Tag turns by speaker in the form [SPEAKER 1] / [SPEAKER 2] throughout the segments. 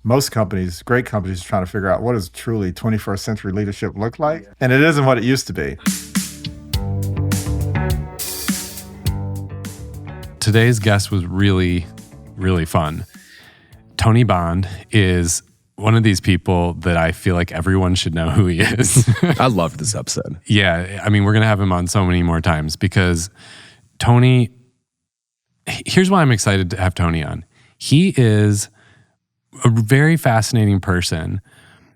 [SPEAKER 1] most companies, great companies, are trying to figure out what does truly 21st century leadership look like? And it isn't what it used to be.
[SPEAKER 2] Today's guest was really, really fun. Tony Bond is one of these people that I feel like everyone should know who he is.
[SPEAKER 3] I loved this episode.
[SPEAKER 2] Yeah, I mean, we're going to have him on so many more times because Tony, here's why I'm excited to have Tony on. He is a very fascinating person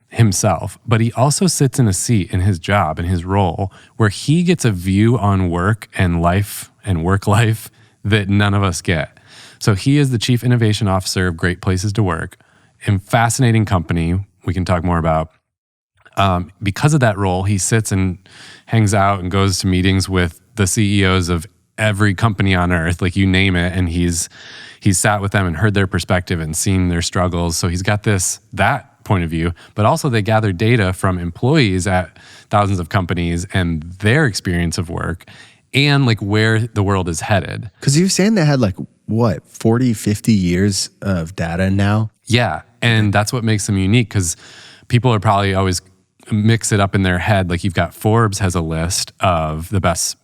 [SPEAKER 2] himself, but he also sits in a seat in his job, in his role, where he gets a view on work and life and work life that none of us get. So he is the Chief Innovation Officer of Great Places to Work, a fascinating company we can talk more about. Because of that role, he sits and hangs out and goes to meetings with the CEOs of every company on earth, like you name it, and he's sat with them and heard their perspective and seen their struggles. So he's got that point of view, but also they gather data from employees at thousands of companies and their experience of work and like where the world is headed.
[SPEAKER 3] Because you were saying they had 40, 50 years of data now?
[SPEAKER 2] Yeah, and that's what makes them unique because people are probably always mix it up in their head. Like you've got Forbes has a list of the best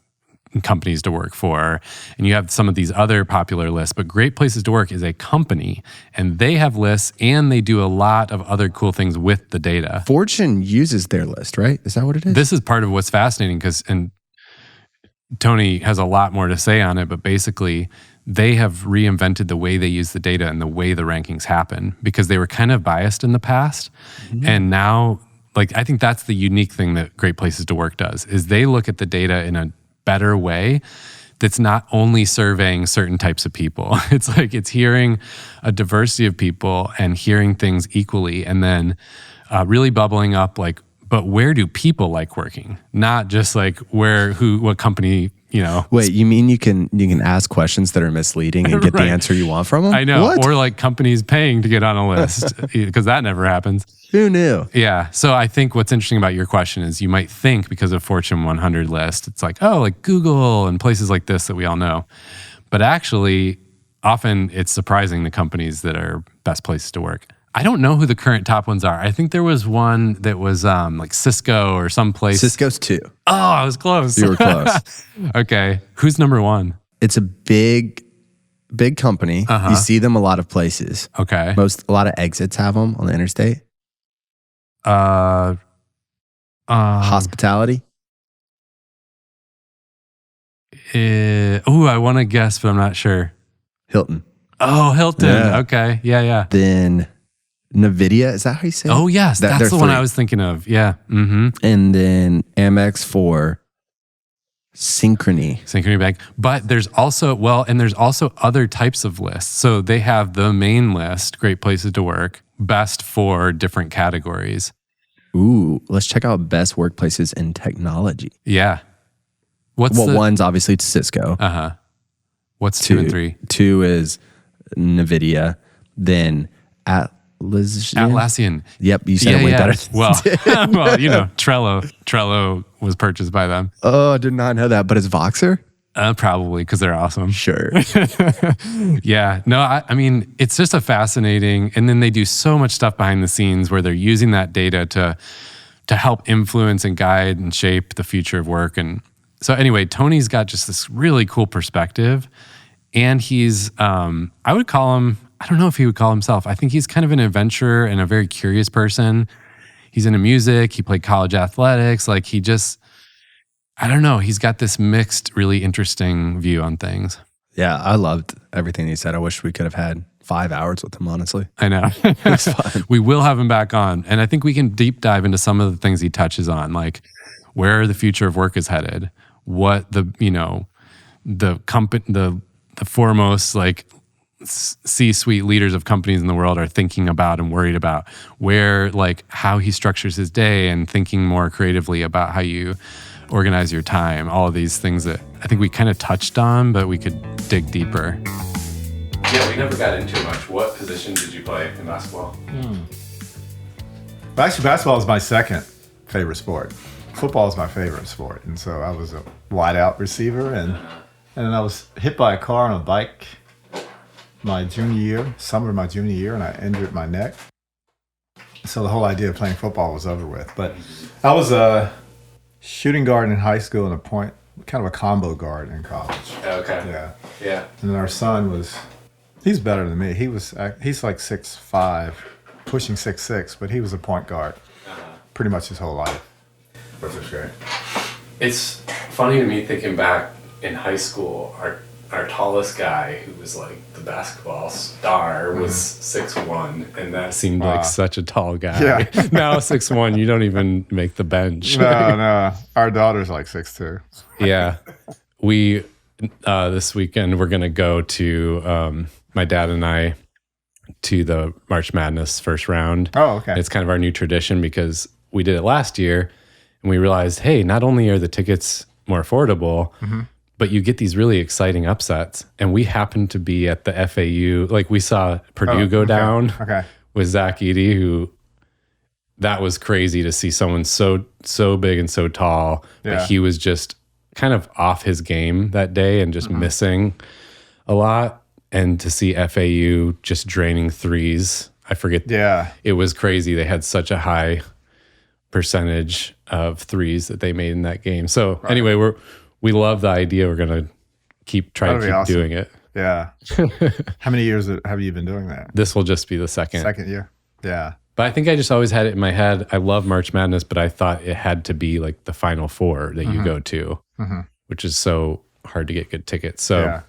[SPEAKER 2] companies to work for, and you have some of these other popular lists, but Great Places to Work is a company and they have lists and they do a lot of other cool things with the data.
[SPEAKER 3] Fortune uses their list, right? Is that what it is?
[SPEAKER 2] This is part of what's fascinating and Tony has a lot more to say on it, but basically they have reinvented the way they use the data and the way the rankings happen because they were kind of biased in the past. Mm-hmm. And now, I think that's the unique thing that Great Places to Work does is they look at the data in a better way that's not only surveying certain types of people. It's hearing a diversity of people and hearing things equally and then really bubbling up but where do people like working? Not just what company,
[SPEAKER 3] Wait, you mean you can ask questions that are misleading and get
[SPEAKER 2] right.
[SPEAKER 3] the answer you want from them?
[SPEAKER 2] I know.
[SPEAKER 3] What?
[SPEAKER 2] Or companies paying to get on a list because that never happens.
[SPEAKER 3] Who knew?
[SPEAKER 2] Yeah. So I think what's interesting about your question is you might think because of Fortune 100 list, it's Google and places like this that we all know. But actually, often it's surprising the companies that are best places to work. I don't know who the current top ones are. I think there was one that was Cisco or someplace.
[SPEAKER 3] Cisco's 2.
[SPEAKER 2] Oh, I was close.
[SPEAKER 3] You were close.
[SPEAKER 2] Okay. Who's number 1?
[SPEAKER 3] It's a big company.
[SPEAKER 2] Uh-huh.
[SPEAKER 3] You see them a lot of places.
[SPEAKER 2] Okay.
[SPEAKER 3] A lot of exits have them on the interstate. Hospitality.
[SPEAKER 2] I want to guess, but I'm not sure.
[SPEAKER 3] Hilton.
[SPEAKER 2] Oh, Hilton.
[SPEAKER 3] Yeah.
[SPEAKER 2] Okay. Yeah.
[SPEAKER 3] Then NVIDIA, is that how you say it?
[SPEAKER 2] Oh, yes. That's the one I was thinking of. Yeah. Mm-hmm.
[SPEAKER 3] And then Amex for Synchrony
[SPEAKER 2] Bank. But there's also, other types of lists. So they have the main list, Great Places to Work, best for different categories.
[SPEAKER 3] Ooh, let's check out best workplaces in technology.
[SPEAKER 2] Yeah.
[SPEAKER 3] One's obviously Cisco.
[SPEAKER 2] Uh-huh. What's 2 and 3?
[SPEAKER 3] 2 is NVIDIA. Then
[SPEAKER 2] Atlassian.
[SPEAKER 3] Yep, you said it way better.
[SPEAKER 2] Well, Trello was purchased by them.
[SPEAKER 3] Oh, I did not know that. But it's Voxer?
[SPEAKER 2] Probably because they're awesome.
[SPEAKER 3] Sure.
[SPEAKER 2] Yeah. No, I mean, it's just a fascinating, and then they do so much stuff behind the scenes where they're using that data to help influence and guide and shape the future of work. And so anyway, Tony's got just this really cool perspective, and he's, I would call him, I don't know if he would call himself, I think he's kind of an adventurer and a very curious person. He's into music. He played college athletics. I don't know. He's got this mixed, really interesting view on things.
[SPEAKER 3] Yeah, I loved everything he said. I wish we could have had 5 hours with him, honestly.
[SPEAKER 2] I know.
[SPEAKER 3] It was fun.
[SPEAKER 2] We will have him back on. And I think we can deep dive into some of the things he touches on, like where the future of work is headed, what the foremost C-suite leaders of companies in the world are thinking about and worried about, where how he structures his day and thinking more creatively about how you organize your time, all of these things that I think we kind of touched on, but we could dig deeper. Yeah, we never got into much. What position did you play in basketball?
[SPEAKER 1] Well, actually, basketball is my second favorite sport. Football is my favorite sport. And so I was a wideout receiver, and I was hit by a car on a bike summer of my junior year, and I injured my neck. So the whole idea of playing football was over with. But I was a shooting guard in high school and a point, kind of a combo guard in college.
[SPEAKER 2] Okay.
[SPEAKER 1] Yeah.
[SPEAKER 2] Yeah.
[SPEAKER 1] And then our son he's better than me. He's like 6'5", pushing 6'6", but he was a point guard pretty much his whole life, which was great.
[SPEAKER 2] It's funny to me thinking back in high school, our tallest guy, who was like the basketball star, was 6'1", and that seemed like such a tall guy.
[SPEAKER 1] Yeah.
[SPEAKER 2] Now 6'1", you don't even make the bench.
[SPEAKER 1] No. Our daughter's like 6'2".
[SPEAKER 2] Yeah. We, this weekend, we're going to go to, my dad and I, to the March Madness first round.
[SPEAKER 1] Oh, okay.
[SPEAKER 2] It's kind of our new tradition because we did it last year and we realized, hey, not only are the tickets more affordable, but you get these really exciting upsets. And we happened to be at the FAU, like we saw Purdue go down with Zach Edey, who that was crazy to see someone so big and so tall, but he was just kind of off his game that day and just missing a lot. And to see FAU just draining threes, I forget.
[SPEAKER 1] Yeah.
[SPEAKER 2] It was crazy. They had such a high percentage of threes that they made in that game. So anyway, we love the idea. We're going to keep
[SPEAKER 1] awesome.
[SPEAKER 2] doing it.
[SPEAKER 1] Yeah. How many years have you been doing that?
[SPEAKER 2] This will just be the second
[SPEAKER 1] year. Yeah.
[SPEAKER 2] But I think I just always had it in my head. I love March Madness, but I thought it had to be like the Final Four that you go to, which is so hard to get good tickets. So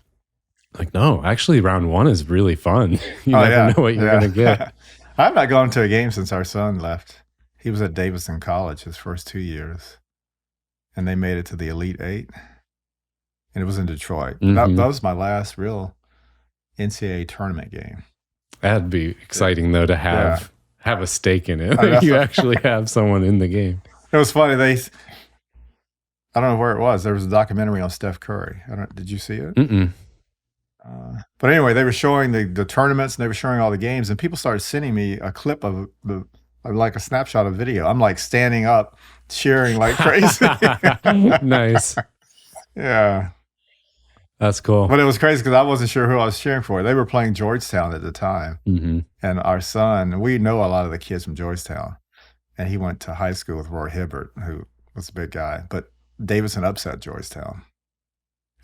[SPEAKER 2] like, no, actually round one is really fun. You never know what you're going to get.
[SPEAKER 1] I've not gone to a game since our son left. He was at Davidson College his first 2 years, and they made it to the Elite Eight, and it was in Detroit. That was my last real NCAA tournament game.
[SPEAKER 2] That'd be exciting, though, to have a stake in it. You actually have someone in the game.
[SPEAKER 1] It was funny. I don't know where it was. There was a documentary on Steph Curry. Did you see it?
[SPEAKER 2] Mm-mm.
[SPEAKER 1] But anyway, they were showing the tournaments and they were showing all the games, and people started sending me a clip of like a snapshot of video. I'm like standing up, cheering like crazy.
[SPEAKER 2] Nice.
[SPEAKER 1] Yeah.
[SPEAKER 2] That's cool.
[SPEAKER 1] But it was crazy because I wasn't sure who I was cheering for. They were playing Georgetown at the time. And our son, we know a lot of the kids from Georgetown, and he went to high school with Roy Hibbert, who was a big guy. But Davidson upset Georgetown.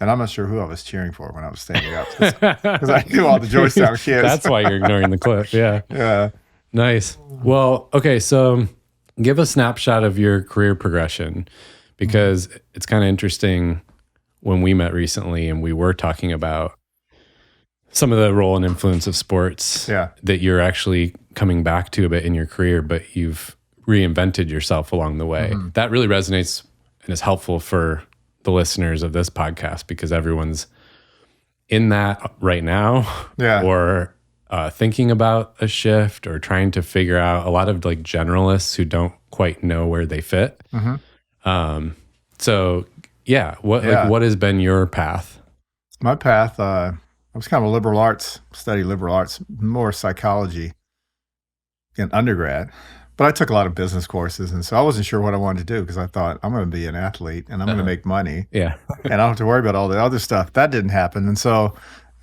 [SPEAKER 1] And I'm not sure who I was cheering for when I was standing up because I knew all the Georgetown kids.
[SPEAKER 2] That's why you're ignoring the clip. Yeah.
[SPEAKER 1] Yeah.
[SPEAKER 2] Nice. Well, okay. So give a snapshot of your career progression, because it's kind of interesting when we met recently and we were talking about some of the role and influence of sports that you're actually coming back to a bit in your career, but you've reinvented yourself along the way. That really resonates and is helpful for the listeners of this podcast, because everyone's in that right now or thinking about a shift or trying to figure out, a lot of like generalists who don't quite know where they fit. So what has been your path?
[SPEAKER 1] My path, I was kind of a liberal arts, studied liberal arts, more psychology in undergrad. But I took a lot of business courses, and so I wasn't sure what I wanted to do because I thought I'm going to be an athlete and I'm going to make money. And I don't have to worry about all the other stuff. That didn't happen. And so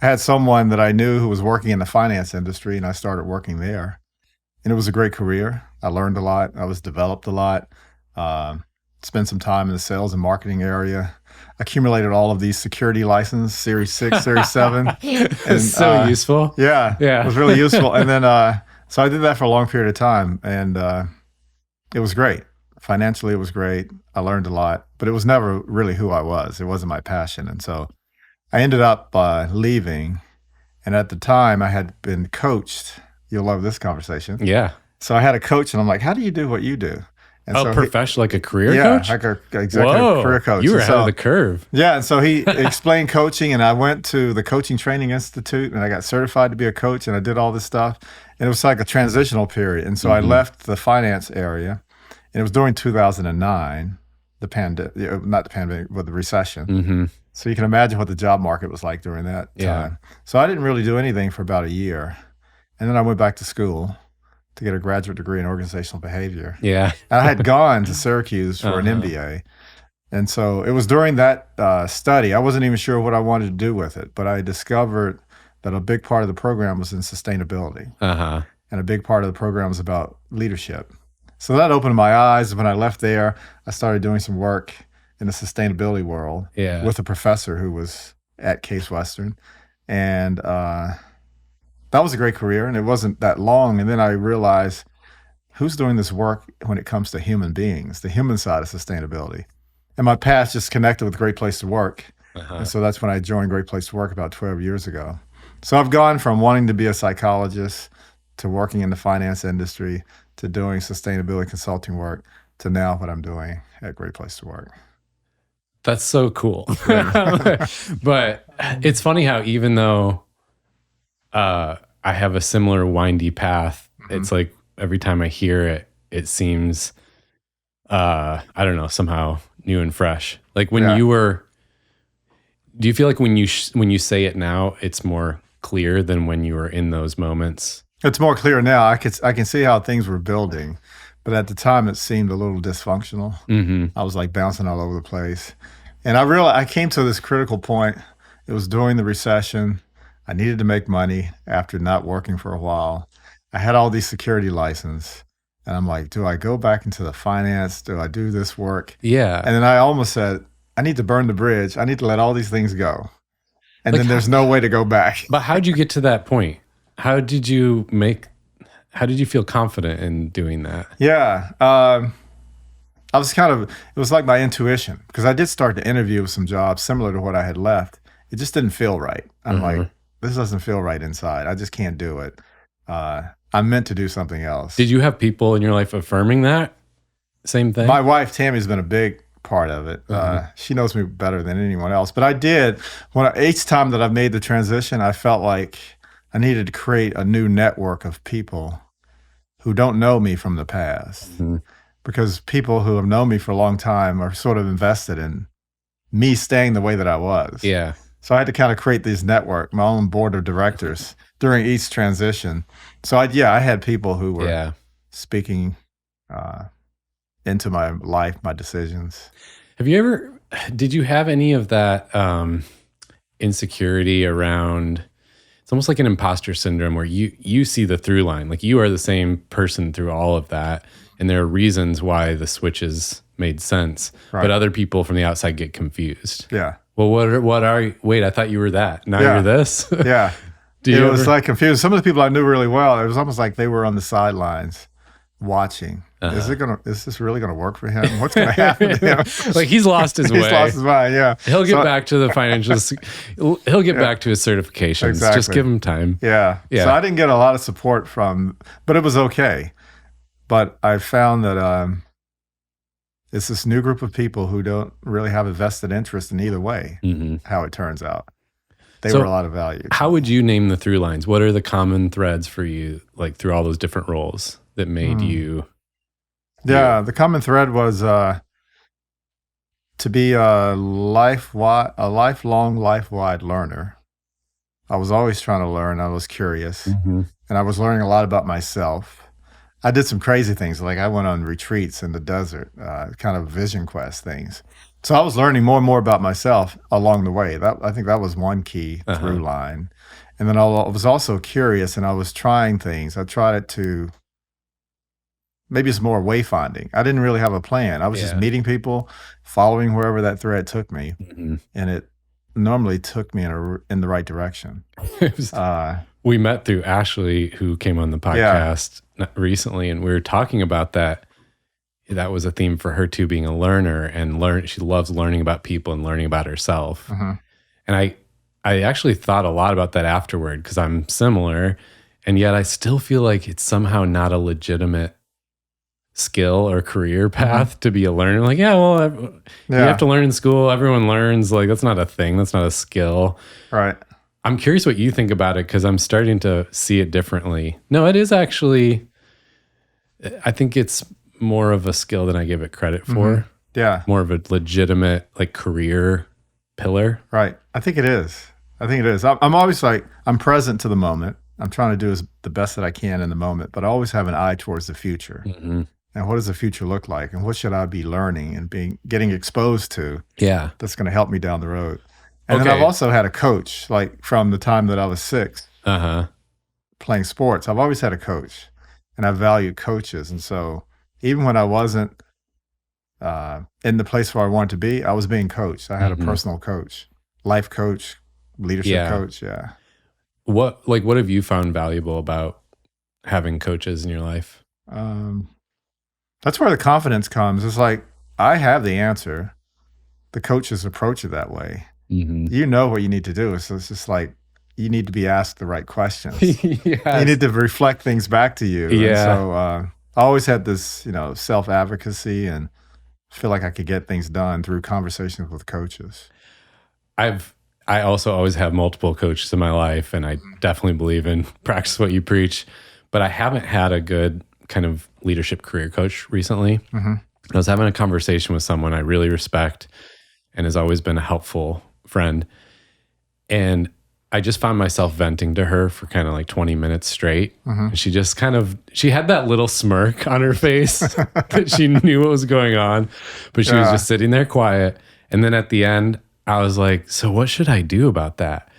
[SPEAKER 1] I had someone that I knew who was working in the finance industry, and I started working there. And it was a great career. I learned a lot. I was developed a lot. Spent some time in the sales and marketing area. Accumulated all of these security licenses, Series 6, Series 7. And,
[SPEAKER 2] so useful.
[SPEAKER 1] Yeah. It was really useful. And then so I did that for a long period of time, and it was great. Financially, it was great. I learned a lot, but it was never really who I was. It wasn't my passion. And so I ended up leaving, and at the time I had been coached. You'll love this conversation.
[SPEAKER 2] Yeah.
[SPEAKER 1] So I had a coach, and I'm like, how do you do what you do? And so
[SPEAKER 2] professional, like a career coach?
[SPEAKER 1] Yeah, like an executive career coach.
[SPEAKER 2] You were ahead of the curve.
[SPEAKER 1] Yeah, and so he explained coaching, and I went to the Coaching Training Institute, and I got certified to be a coach, and I did all this stuff. And it was like a transitional period. And so I left the finance area, and it was during 2009, the pandemic, not the pandemic, but the recession. So you can imagine what the job market was like during that time. So I didn't really do anything for about a year. And then I went back to school to get a graduate degree in organizational behavior.
[SPEAKER 2] Yeah.
[SPEAKER 1] And I had gone to Syracuse for an MBA. And so it was during that study, I wasn't even sure what I wanted to do with it, but I discovered that a big part of the program was in sustainability. and a big part of the program was about leadership. So that opened my eyes. When I left there, I started doing some work in the sustainability world
[SPEAKER 2] Yeah.
[SPEAKER 1] with a professor who was at Case Western. And that was a great career, and it wasn't that long. And then I realized, who's doing this work when it comes to human beings, the human side of sustainability? And my path just connected with Great Place to Work. And so that's when I joined Great Place to Work about 12 years ago. So I've gone from wanting to be a psychologist to working in the finance industry to doing sustainability consulting work to now what I'm doing at Great Place to Work.
[SPEAKER 2] That's so cool. But it's funny how even though I have a similar windy path, it's like every time I hear it, it seems, I don't know, somehow new and fresh. Like when you were, do you feel like when you say it now, it's more clear than when you were in those moments?
[SPEAKER 1] It's more clear now. I can see how things were building, but at the time it seemed a little dysfunctional. I was like bouncing all over the place. And I realized I came to this critical point. It was during the recession. I needed to make money after not working for a while. I had all these security licenses. And I'm like, do I go back into the finance? Do I do this work?
[SPEAKER 2] Yeah.
[SPEAKER 1] And then I almost said, I need to burn the bridge. I need to let all these things go. And
[SPEAKER 2] Like
[SPEAKER 1] then there's no way to go back.
[SPEAKER 2] But how'd you get to that point? How did you feel confident in doing that?
[SPEAKER 1] Yeah. I was it was like my intuition, because I did start to interview with some jobs similar to what I had left. It just didn't feel right. I'm like, this doesn't feel right inside. I just can't do it. I'm meant to do something else.
[SPEAKER 2] Did you have people in your life affirming that same thing?
[SPEAKER 1] My wife, Tammy's been a big part of it. She knows me better than anyone else. But I did, each time that I've made the transition, I felt like I needed to create a new network of people who don't know me from the past. Because people who have known me for a long time are sort of invested in me staying the way that I was.
[SPEAKER 2] Yeah.
[SPEAKER 1] So I had to kind of create this network, my own board of directors during each transition. So I had people who were speaking into my life, my decisions.
[SPEAKER 2] Did you have any of that insecurity around, it's almost like an imposter syndrome where you see the through line, like you are the same person through all of that. And there are reasons why the switches made sense, but other people from the outside get confused.
[SPEAKER 1] Yeah.
[SPEAKER 2] Well, what are you? Wait, I thought you were that. Now you're this?
[SPEAKER 1] Yeah. It was like confused. Some of the people I knew really well, it was almost like they were on the sidelines watching. Is this really gonna work for him? What's gonna happen to him?
[SPEAKER 2] Like he's lost his way.
[SPEAKER 1] He's lost his mind, yeah.
[SPEAKER 2] He'll get back to the financials. He'll get back to his certifications.
[SPEAKER 1] Exactly.
[SPEAKER 2] Just give him time.
[SPEAKER 1] Yeah. So I didn't get a lot of support but it was okay. But I found that it's this new group of people who don't really have a vested interest in either way, how it turns out. They were a lot of value.
[SPEAKER 2] How would you name the through lines? What are the common threads for you, like through all those different roles that made you?
[SPEAKER 1] Yeah, the common thread was to be a lifelong, life-wide learner. I was always trying to learn. I was curious, and I was learning a lot about myself. I did some crazy things, like I went on retreats in the desert, kind of vision quest things. So I was learning more and more about myself along the way. I think that was one key through line. And then I was also curious, and I was trying things. I tried it to, maybe it's more wayfinding. I didn't really have a plan. I was just meeting people, following wherever that thread took me, and it normally took me in the right direction.
[SPEAKER 2] We met through Ashley, who came on the podcast recently, and we were talking about that. That was a theme for her too, being a learner and she loves learning about people and learning about herself. And I actually thought a lot about that afterward, because I'm similar, and yet I still feel like it's somehow not a legitimate skill or career path to be a learner. Like, you have to learn in school. Everyone learns. Like, that's not a thing. That's not a skill.
[SPEAKER 1] Right.
[SPEAKER 2] I'm curious what you think about it, because I'm starting to see it differently. No, it is actually, I think it's more of a skill than I give it credit for.
[SPEAKER 1] Yeah.
[SPEAKER 2] More of a legitimate like career pillar.
[SPEAKER 1] Right. I think it is. I'm always like, I'm present to the moment. I'm trying to do the best that I can in the moment, but I always have an eye towards the future. And what does the future look like? And what should I be learning and getting exposed to?
[SPEAKER 2] Yeah.
[SPEAKER 1] That's going to help me down the road. And then I've also had a coach, like from the time that I was 6. playing sports, I've always had a coach, and I valued coaches. And so even when I wasn't in the place where I wanted to be, I was being coached. I had a
[SPEAKER 2] Mhm.
[SPEAKER 1] personal coach, life coach, leadership
[SPEAKER 2] Yeah.
[SPEAKER 1] coach. Yeah.
[SPEAKER 2] What have you found valuable about having coaches in your life?
[SPEAKER 1] Um, that's where the confidence comes. It's like, I have the answer. The coaches approach it that way.
[SPEAKER 2] Mm-hmm.
[SPEAKER 1] You know what you need to do. So it's just like, you need to be asked the right questions. You
[SPEAKER 2] Yes.
[SPEAKER 1] need to reflect things back to you. And
[SPEAKER 2] Yeah.
[SPEAKER 1] so I always had this, self-advocacy and feel like I could get things done through conversations with coaches.
[SPEAKER 2] I also always have multiple coaches in my life, and I definitely believe in practice what you preach, but I haven't had a good kind of leadership career coach recently.
[SPEAKER 1] Mm-hmm.
[SPEAKER 2] I was having a conversation with someone I really respect and has always been a helpful friend. And I just found myself venting to her for kind of like 20 minutes straight.
[SPEAKER 1] Mm-hmm.
[SPEAKER 2] And she just she had that little smirk on her face that she knew what was going on, but she was
[SPEAKER 1] Yeah.
[SPEAKER 2] just sitting there quiet. And then at the end, I was like, so what should I do about that?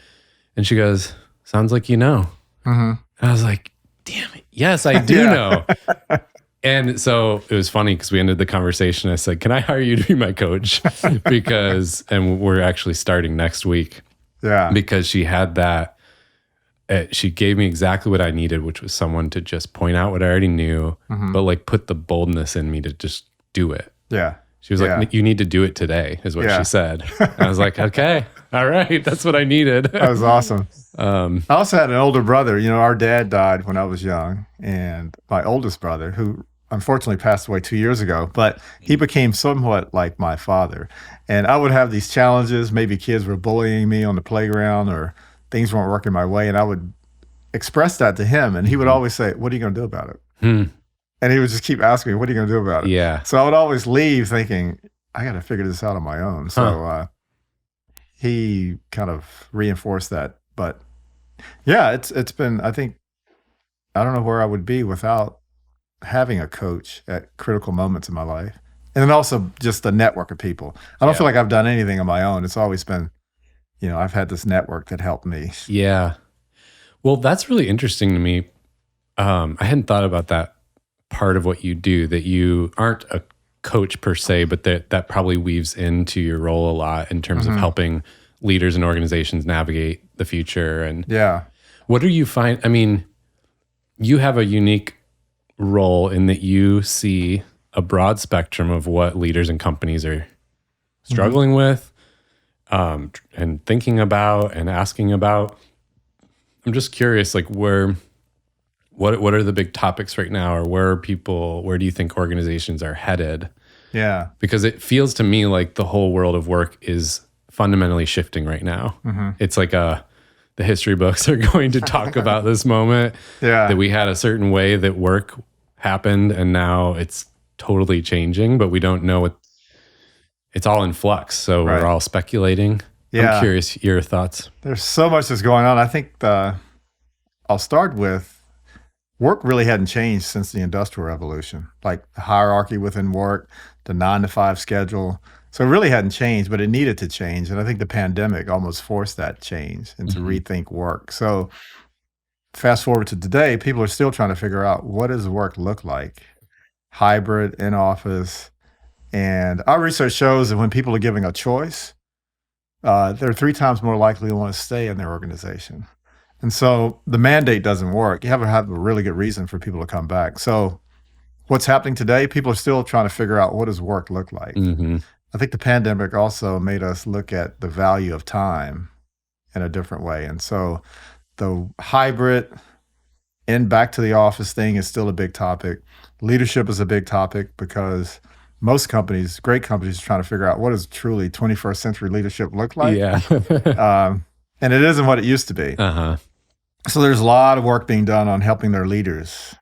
[SPEAKER 2] And she goes, sounds like you know.
[SPEAKER 1] Mm-hmm.
[SPEAKER 2] And I was like, damn it. Yes, I do
[SPEAKER 1] Yeah.
[SPEAKER 2] know. And so it was funny because we ended the conversation. I said, can I hire you to be my coach? And we're actually starting next week
[SPEAKER 1] Yeah.
[SPEAKER 2] because she had that. She gave me exactly what I needed, which was someone to just point out what I already knew,
[SPEAKER 1] Mm-hmm.
[SPEAKER 2] but like put the boldness in me to just do it.
[SPEAKER 1] Yeah.
[SPEAKER 2] She was
[SPEAKER 1] Yeah.
[SPEAKER 2] like, you need to do it today, is what
[SPEAKER 1] Yeah.
[SPEAKER 2] she said. And I was like, okay, all right, that's what I needed.
[SPEAKER 1] That was awesome. I also had an older brother. Our dad died when I was young, and my oldest brother, who unfortunately passed away 2 years ago, but he became somewhat like my father. And I would have these challenges. Maybe kids were bullying me on the playground or things weren't working my way. And I would express that to him. And he would always say, what are you going to do about it?
[SPEAKER 2] Hmm.
[SPEAKER 1] And he would just keep asking me, what are you going to do about it?
[SPEAKER 2] Yeah.
[SPEAKER 1] So I would always leave thinking, I got to figure this out on my own. So he kind of reinforced that. But yeah, it's been, I think, I don't know where I would be without having a coach at critical moments in my life. And then also just a network of people. I don't feel like I've done anything on my own. It's always been, I've had this network that helped me.
[SPEAKER 2] Yeah. Well, that's really interesting to me. I hadn't thought about that part of what you do, that you aren't a coach per se, but that probably weaves into your role a lot in terms of helping leaders and organizations navigate the future. And
[SPEAKER 1] Yeah.
[SPEAKER 2] what do you find? I mean, you have a unique role in that you see a broad spectrum of what leaders and companies are struggling with, and thinking about and asking about. I'm just curious, like what are the big topics right now, or where do you think organizations are headed?
[SPEAKER 1] Yeah.
[SPEAKER 2] Because it feels to me like the whole world of work is fundamentally shifting right now. It's like the history books are going to talk about this moment
[SPEAKER 1] Yeah.
[SPEAKER 2] that we had a certain way that work happened, and now it's totally changing, but we don't know it's all in flux. So
[SPEAKER 1] Right.
[SPEAKER 2] we're all speculating.
[SPEAKER 1] Yeah.
[SPEAKER 2] I'm curious your thoughts.
[SPEAKER 1] There's so much that's going on. I think I'll start with work really hadn't changed since the Industrial Revolution, like the hierarchy within work, the 9-to-5 schedule. So it really hadn't changed, but it needed to change. And I think the pandemic almost forced that change and to rethink work. So fast forward to today, people are still trying to figure out, what does work look like? Hybrid, in office. And our research shows that when people are given a choice, they're 3 times more likely to want to stay in their organization. And so the mandate doesn't work. You have to have a really good reason for people to come back. So what's happening today, people are still trying to figure out, what does work look like? I think the pandemic also made us look at the value of time in a different way. And so the hybrid and back to the office thing is still a big topic. Leadership is a big topic because most companies, great companies, are trying to figure out, what does truly 21st century leadership look like?
[SPEAKER 2] Yeah.
[SPEAKER 1] And it isn't what it used to be. So there's a lot of work being done on helping their leaders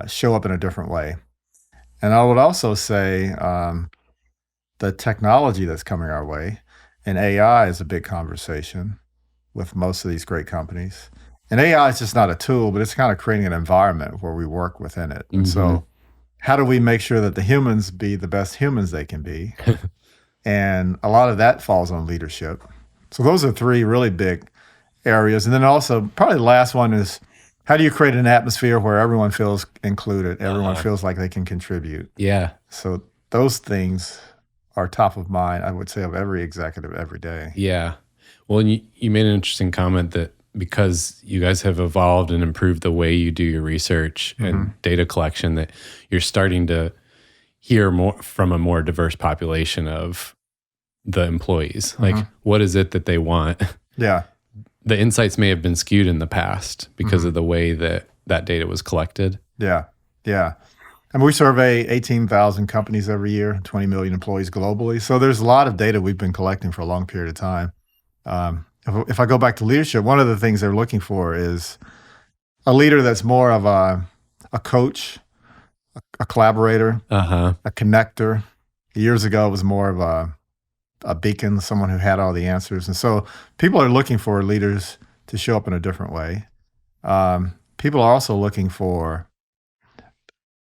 [SPEAKER 1] show up in a different way. And I would also say the technology that's coming our way, and AI is a big conversation with most of these great companies. And AI is just not a tool, but it's kind of creating an environment where we work within it. And so how do we make sure that the humans be the best humans they can be? And a lot of that falls on leadership. So those are 3 really big areas. And then also, probably the last one is How do you create an atmosphere where everyone feels included, everyone
[SPEAKER 2] Uh-huh.
[SPEAKER 1] feels like they can contribute?
[SPEAKER 2] Yeah.
[SPEAKER 1] So those things are top of mind, I would say, of every executive every day.
[SPEAKER 2] Yeah. Well, and you made an interesting comment that because you guys have evolved and improved the way you do your research and data collection, that you're starting to hear more from a more diverse population of the employees. Like, what is it that they want?
[SPEAKER 1] Yeah.
[SPEAKER 2] The insights may have been skewed in the past because of the way that that data was collected.
[SPEAKER 1] Yeah. Yeah. I mean, we survey 18,000 companies every year, 20 million employees globally. So there's a lot of data we've been collecting for a long period of time. If I go back to leadership, one of the things they're looking for is a leader that's more of a coach, a collaborator,
[SPEAKER 2] Uh-huh.
[SPEAKER 1] a connector. Years ago, it was more of a beacon, someone who had all the answers. And so people are looking for leaders to show up in a different way. People are also looking for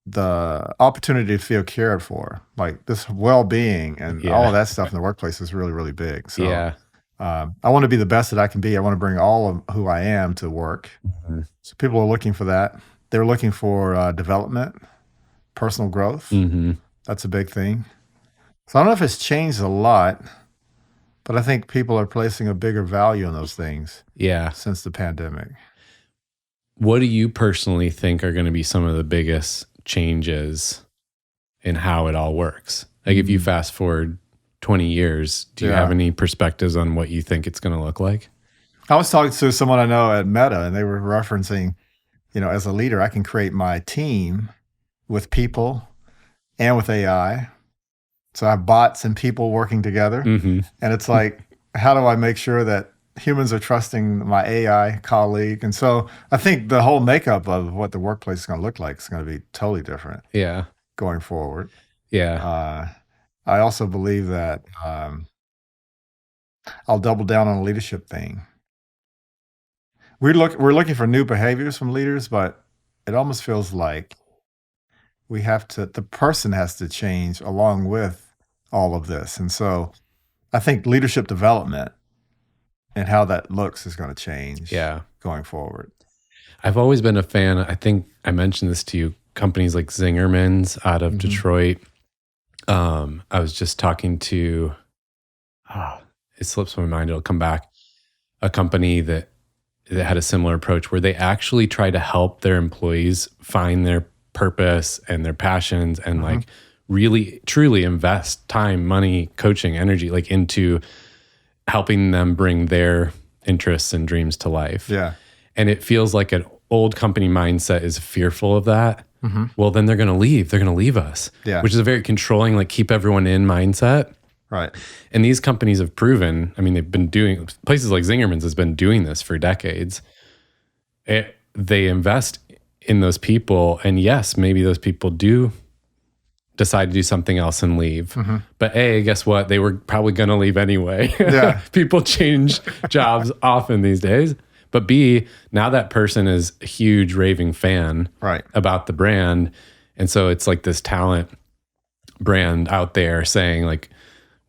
[SPEAKER 1] the opportunity to feel cared for, like this well-being and all of that stuff in the workplace is really, really big. So
[SPEAKER 2] Yeah.
[SPEAKER 1] I want to be the best that I can be. I want to bring all of who I am to work. So people are looking for that. They're looking for development, personal growth. That's a big thing. So I don't know if it's changed a lot, but I think people are placing a bigger value on those things
[SPEAKER 2] Yeah.
[SPEAKER 1] since the pandemic.
[SPEAKER 2] What do you personally think are going to be some of the biggest changes in how it all works? Like if you fast forward 20 years, do you have any perspectives on what you think it's going to look like?
[SPEAKER 1] I was talking to someone I know at Meta, and they were referencing, as a leader, I can create my team with people and with AI. So I have bots and people working together. And it's like, how do I make sure that humans are trusting my AI colleague? And so I think the whole makeup of what the workplace is going to look like is going to be totally different
[SPEAKER 2] Yeah.
[SPEAKER 1] going forward.
[SPEAKER 2] Yeah.
[SPEAKER 1] I also believe that I'll double down on a leadership thing. We're looking for new behaviors from leaders, but it almost feels like the person has to change along with all of this. And so I think leadership development and how that looks is going to change going forward.
[SPEAKER 2] I've always been a fan. I think I mentioned this to you, companies like Zingerman's out of Detroit. I was just talking to, it slips my mind, it'll come back, a company that had a similar approach where they actually try to help their employees find their purpose and their passions and like really truly invest time, money, coaching, energy, like into helping them bring their interests and dreams to life.
[SPEAKER 1] Yeah.
[SPEAKER 2] And it feels like an old company mindset is fearful of that. Well, then they're going to leave. They're going to leave us, which is a very controlling, like keep everyone in mindset.
[SPEAKER 1] Right.
[SPEAKER 2] And these companies have proven, I mean, they've been doing, places like Zingerman's has been doing this for decades. They invest in those people. And yes, maybe those people do decide to do something else and leave. But A, guess what? They were probably going to leave anyway.
[SPEAKER 1] Yeah.
[SPEAKER 2] People change jobs often these days. But B, now that person is a huge raving fan about the brand. And so it's like this talent brand out there saying like,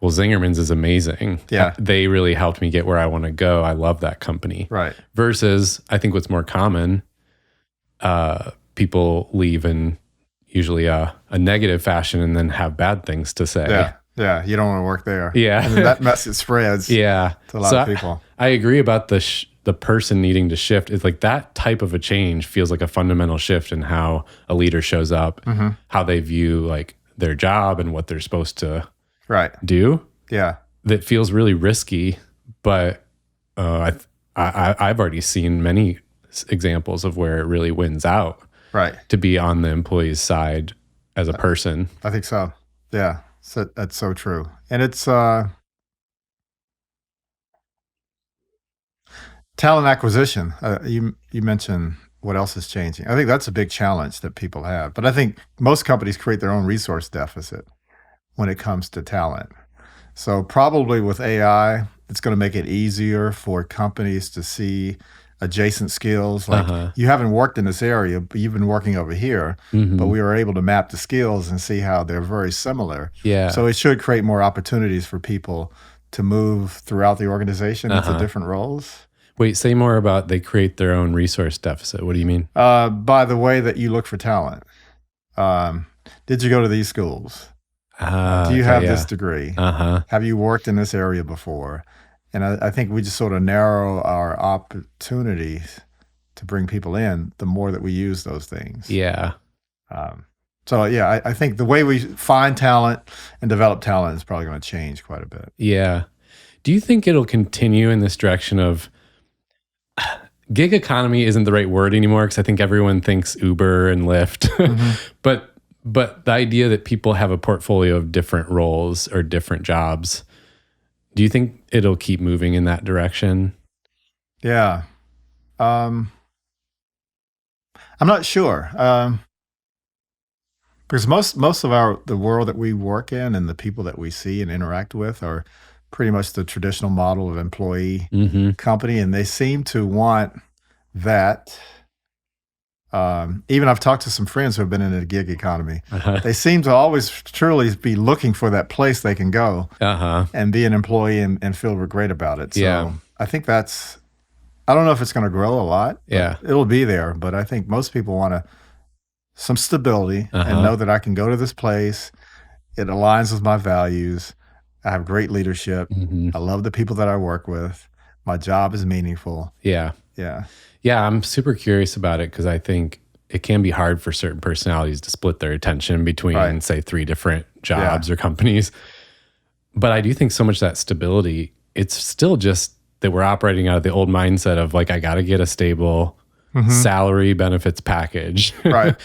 [SPEAKER 2] well, Zingerman's is amazing.
[SPEAKER 1] Yeah.
[SPEAKER 2] They really helped me get where I want to go. I love that company.
[SPEAKER 1] Right.
[SPEAKER 2] Versus, I think what's more common, people leave in usually a negative fashion and then have bad things to say.
[SPEAKER 1] Yeah. Yeah. You don't want to work there.
[SPEAKER 2] Yeah.
[SPEAKER 1] And then that message spreads to a lot of people.
[SPEAKER 2] I agree about the person needing to shift. It's like that type of a change feels like a fundamental shift in how a leader shows up, how they view like their job and what they're supposed to do.
[SPEAKER 1] Yeah.
[SPEAKER 2] That feels really risky, but I've already seen many examples of where it really wins out.
[SPEAKER 1] Right.
[SPEAKER 2] To be on the employee's side as a person.
[SPEAKER 1] I think so. Yeah. So that's so true. And it's talent acquisition. You mentioned what else is changing. I think that's a big challenge that people have. But I think most companies create their own resource deficit when it comes to talent. So probably with AI, it's going to make it easier for companies to see adjacent skills. Like you haven't worked in this area, but you've been working over here, but we were able to map the skills and see how they're very similar.
[SPEAKER 2] Yeah.
[SPEAKER 1] So it should create more opportunities for people to move throughout the organization into different roles.
[SPEAKER 2] Wait, say more about they create their own resource deficit. What do you mean?
[SPEAKER 1] By the way that you look for talent. Um, did you go to these schools? Do you
[SPEAKER 2] Okay,
[SPEAKER 1] have
[SPEAKER 2] yeah.
[SPEAKER 1] this degree?
[SPEAKER 2] Uh-huh.
[SPEAKER 1] Have you worked in this area before? And I think we just sort of narrow our opportunities to bring people in the more that we use those things.
[SPEAKER 2] Yeah.
[SPEAKER 1] So yeah, I think the way we find talent and develop talent is probably going to change quite a bit.
[SPEAKER 2] Yeah. Do you think it'll continue in this direction of gig economy isn't the right word anymore because I think everyone thinks Uber and Lyft. But the idea that people have a portfolio of different roles or different jobs, do you think it'll keep moving in that direction?
[SPEAKER 1] Yeah. I'm not sure. Because most of the world that we work in and the people that we see and interact with are pretty much the traditional model of employee
[SPEAKER 2] Mm-hmm.
[SPEAKER 1] company, and they seem to want that. Even I've talked to some friends who have been in the gig economy.
[SPEAKER 2] Uh-huh.
[SPEAKER 1] They seem to always truly be looking for that place they can go
[SPEAKER 2] Uh-huh.
[SPEAKER 1] and be an employee and feel great about it. So
[SPEAKER 2] Yeah.
[SPEAKER 1] I think I don't know if it's going to grow a lot.
[SPEAKER 2] Yeah.
[SPEAKER 1] It'll be there, but I think most people want some stability and
[SPEAKER 2] Uh-huh.
[SPEAKER 1] know that I can go to this place. It aligns with my values. I have great leadership.
[SPEAKER 2] Mm-hmm.
[SPEAKER 1] I love the people that I work with. My job is meaningful.
[SPEAKER 2] Yeah.
[SPEAKER 1] Yeah.
[SPEAKER 2] Yeah, I'm super curious about it because I think it can be hard for certain personalities to split their attention between,
[SPEAKER 1] Right.
[SPEAKER 2] say, 3 different jobs or companies. But I do think so much of that stability, it's still just that we're operating out of the old mindset of like, I got to get a stable salary benefits package.
[SPEAKER 1] Right.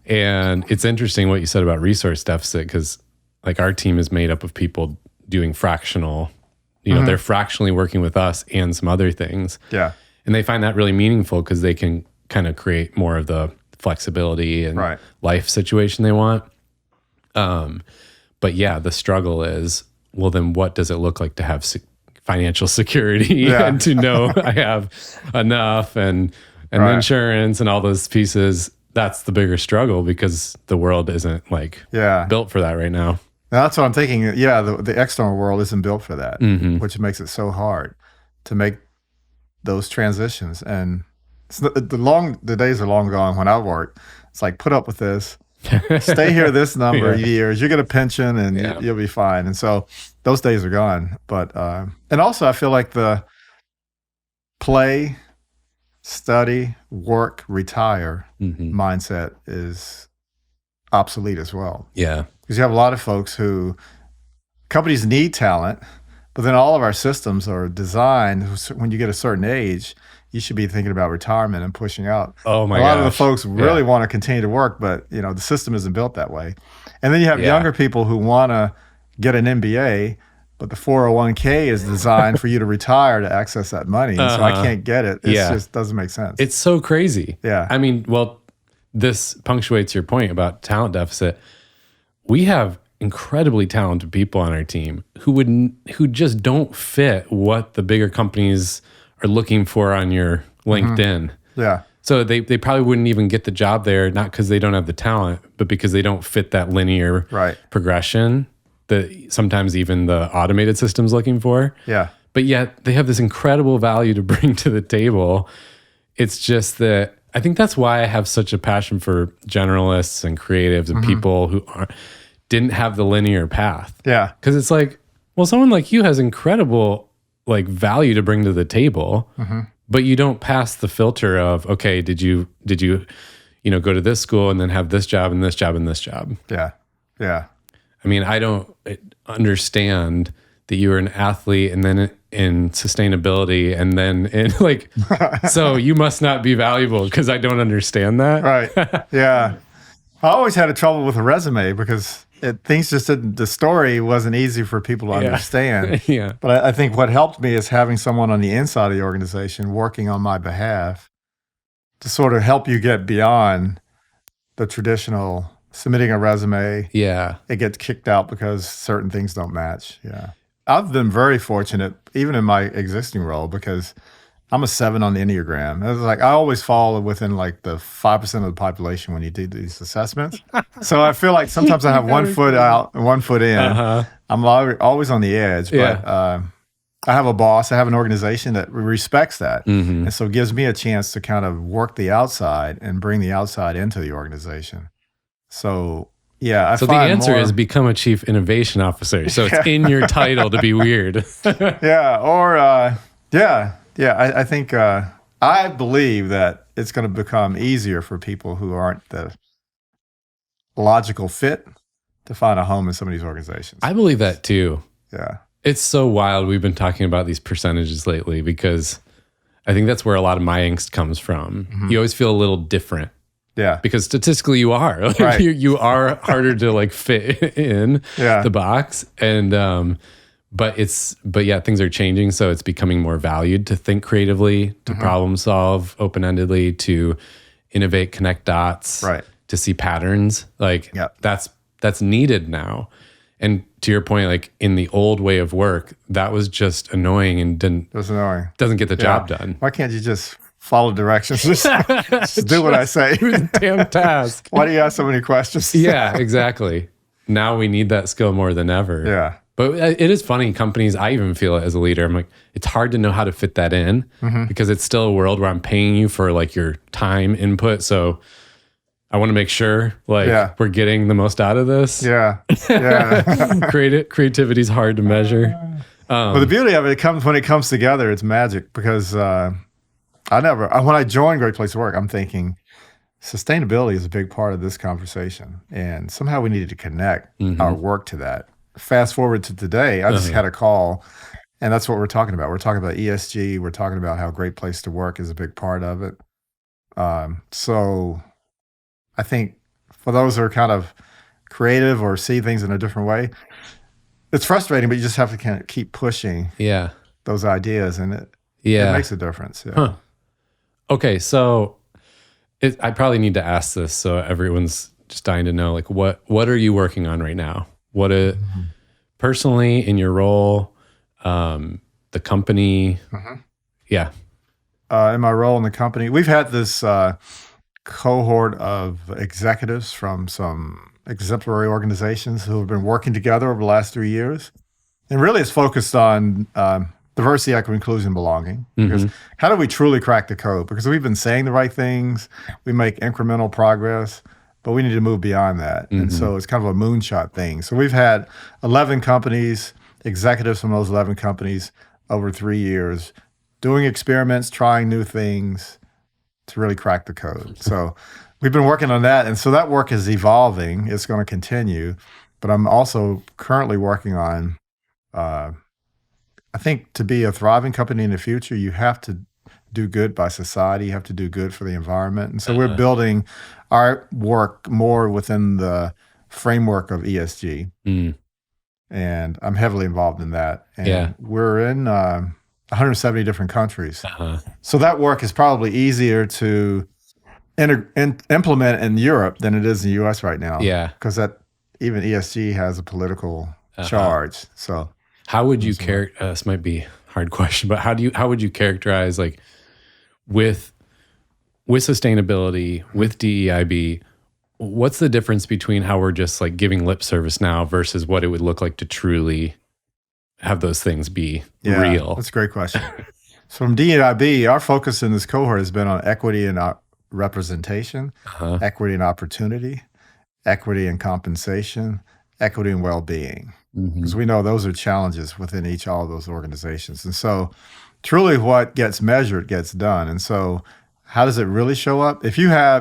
[SPEAKER 2] And it's interesting what you said about resource deficit because like our team is made up of people doing fractional, they're fractionally working with us and some other things.
[SPEAKER 1] Yeah.
[SPEAKER 2] And they find that really meaningful because they can kind of create more of the flexibility and
[SPEAKER 1] Right.
[SPEAKER 2] life situation they want. But yeah, the struggle is, well, then what does it look like to have financial security
[SPEAKER 1] Yeah.
[SPEAKER 2] and to know I have enough and
[SPEAKER 1] Right.
[SPEAKER 2] the insurance and all those pieces? That's the bigger struggle because the world isn't like
[SPEAKER 1] Yeah.
[SPEAKER 2] built for that right now.
[SPEAKER 1] Now, that's what I'm thinking. Yeah, the external world isn't built for that,
[SPEAKER 2] Mm-hmm.
[SPEAKER 1] which makes it so hard to make those transitions. And the days are long gone when I worked. It's like, put up with this, stay here this number of years, you get a pension and you'll be fine. And so those days are gone. But and also I feel like the play, study, work, retire mindset is obsolete as well.
[SPEAKER 2] Yeah.
[SPEAKER 1] Because you have a lot of folks who companies need talent, but then all of our systems are designed when you get a certain age, you should be thinking about retirement and pushing out.
[SPEAKER 2] Oh my
[SPEAKER 1] gosh. A lot of the
[SPEAKER 2] gosh.
[SPEAKER 1] folks really want to continue to work, but the system isn't built that way. And then you have younger people who want to get an MBA, but the 401k is designed for you to retire to access that money. And so I can't get it. It just doesn't make sense.
[SPEAKER 2] It's so crazy.
[SPEAKER 1] Yeah.
[SPEAKER 2] I mean, well, this punctuates your point about talent deficit. We have incredibly talented people on our team who just don't fit what the bigger companies are looking for on your LinkedIn.
[SPEAKER 1] Yeah.
[SPEAKER 2] So they probably wouldn't even get the job there, not because they don't have the talent, but because they don't fit that linear progression that sometimes even the automated system's looking for.
[SPEAKER 1] Yeah.
[SPEAKER 2] But yet they have this incredible value to bring to the table. It's just that I think that's why I have such a passion for generalists and creatives and people who didn't have the linear path.
[SPEAKER 1] Yeah.
[SPEAKER 2] Because it's like, well, someone like you has incredible like value to bring to the table, but you don't pass the filter of, okay, did you go to this school and then have this job and this job and this job?
[SPEAKER 1] Yeah. Yeah.
[SPEAKER 2] I mean, I don't understand that you were an athlete and then in sustainability and then in like, so you must not be valuable because I don't understand that.
[SPEAKER 1] Right. Yeah. I always had a trouble with a resume because things just didn't, the story wasn't easy for people to understand.
[SPEAKER 2] Yeah.
[SPEAKER 1] But I think what helped me is having someone on the inside of the organization working on my behalf to sort of help you get beyond the traditional submitting a resume.
[SPEAKER 2] Yeah.
[SPEAKER 1] It gets kicked out because certain things don't match. Yeah. I've been very fortunate, even in my existing role, because I'm a 7 on the Enneagram. It's like I always fall within like the 5% of the population when you do these assessments. So I feel like sometimes I have one foot out and one foot in. I'm always on the edge.
[SPEAKER 2] Yeah.
[SPEAKER 1] But I have a boss, I have an organization that respects that.
[SPEAKER 2] Mm-hmm.
[SPEAKER 1] And so it gives me a chance to kind of work the outside and bring the outside into the organization. So, yeah, I
[SPEAKER 2] So the
[SPEAKER 1] find
[SPEAKER 2] answer
[SPEAKER 1] more,
[SPEAKER 2] is become a chief innovation officer. So it's in your title to be weird.
[SPEAKER 1] yeah, or, I think, I believe that it's going to become easier for people who aren't the logical fit to find a home in some of these organizations.
[SPEAKER 2] I believe that too.
[SPEAKER 1] Yeah.
[SPEAKER 2] It's so wild. We've been talking about these percentages lately because I think that's where a lot of my angst comes from.
[SPEAKER 1] Mm-hmm.
[SPEAKER 2] You always feel a little different
[SPEAKER 1] Yeah.
[SPEAKER 2] because statistically you are. Like,
[SPEAKER 1] Right.
[SPEAKER 2] you are harder to like fit in
[SPEAKER 1] Yeah.
[SPEAKER 2] the box. And but yeah, things are changing. So it's becoming more valued to think creatively, to
[SPEAKER 1] Mm-hmm.
[SPEAKER 2] problem solve open-endedly, to innovate, connect dots,
[SPEAKER 1] Right.
[SPEAKER 2] to see patterns. Like
[SPEAKER 1] Yep.
[SPEAKER 2] that's needed now. And to your point, like in the old way of work, that was just annoying and
[SPEAKER 1] That's annoying.
[SPEAKER 2] doesn't get the job done.
[SPEAKER 1] Why can't you just follow directions? Just do what I say.
[SPEAKER 2] Do the damn task.
[SPEAKER 1] Why do you ask so many questions?
[SPEAKER 2] Yeah, exactly. Now we need that skill more than ever.
[SPEAKER 1] Yeah.
[SPEAKER 2] But it is funny, companies, I even feel it as a leader. I'm like, it's hard to know how to fit that in because it's still a world where I'm paying you for like your time input. So I want to make sure like we're getting the most out of this.
[SPEAKER 1] Yeah. Yeah.
[SPEAKER 2] Creativity is hard to measure.
[SPEAKER 1] But the beauty of it comes when it comes together, it's magic because when I joined Great Place to Work, I'm thinking sustainability is a big part of this conversation. And somehow we needed to connect our work to that. Fast forward to today, I just had a call, and that's what we're talking about. We're talking about ESG. We're talking about how Great Place to Work is a big part of it. So I think for those who are kind of creative or see things in a different way, it's frustrating, but you just have to kind of keep pushing those ideas, and it makes a difference. Yeah.
[SPEAKER 2] Huh. Okay, so I probably need to ask this so everyone's just dying to know, like, what are you working on right now? Personally in your role, the company? Yeah.
[SPEAKER 1] In my role in the company, we've had this cohort of executives from some exemplary organizations who have been working together over the last 3 years. And really it's focused on diversity, equity, inclusion, belonging. Because how do we truly crack the code? Because we've been saying the right things, we make incremental progress, but we need to move beyond that. And so it's kind of a moonshot thing. So we've had 11 companies, executives from those 11 companies over 3 years, doing experiments, trying new things to really crack the code. So we've been working on that. And so that work is evolving. It's going to continue. But I'm also currently working on, I think to be a thriving company in the future, you have to do good by society. You have to do good for the environment. And so we're building our work more within the framework of ESG. And I'm heavily involved in that. And we're in 170 different countries. So that work is probably easier to implement in Europe than it is in the US right now.
[SPEAKER 2] Yeah.
[SPEAKER 1] Because even ESG has a political charge. So
[SPEAKER 2] how would you this might be a hard question, but how would you characterize, like, with sustainability, with DEIB, what's the difference between how we're just like giving lip service now versus what it would look like to truly have those things be real?
[SPEAKER 1] That's a great question. So from DEIB, our focus in this cohort has been on equity and representation, equity and opportunity, equity and compensation, equity and well-being. Because we know those are challenges within all of those organizations. And so truly what gets measured gets done. And so how does it really show up?